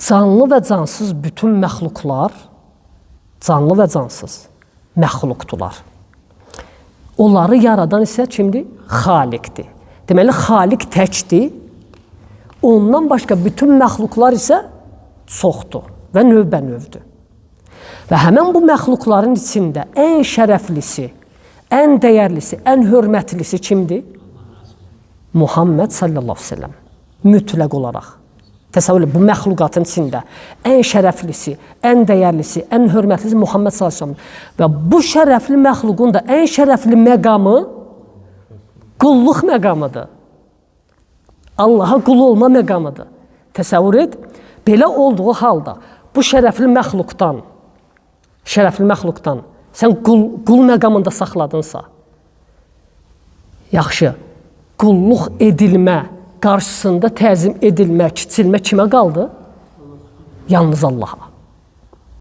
canlı və cansız bütün məxluqlar, canlı və cansız məxluqdular. Onları yaradan isə kimdir? Xaliqdir. Deməli, Xaliq təkdir. Ondan başqa bütün məxluqlar isə çoxdur və növbənövdür. Və həmən bu məxluqların içində ən şərəflisi, ən dəyərlisi, ən hörmətlisi kimdir? Muhammed sallallahu aleyhi ve sellem. Mütləq olaraq. Təsəvvür edin, bu məxluqatın içində ən şərəflisi, ən dəyərlisi, ən hörmətlisi Muhammed sallallahu aleyhi ve sellem. Və bu şərəfli məxluqun da ən şərəfli məqamı qulluq məqamıdır. Allaha qul olma məqamıdır. Təsəvvür et, belə olduğu halda bu şərəfli məxluqdan sən qul məqamında saxladınsa, yaxşı, qulluq edilmə, qarşısında təzim edilmə, kiçilmə kimə qaldı? Yalnız Allaha.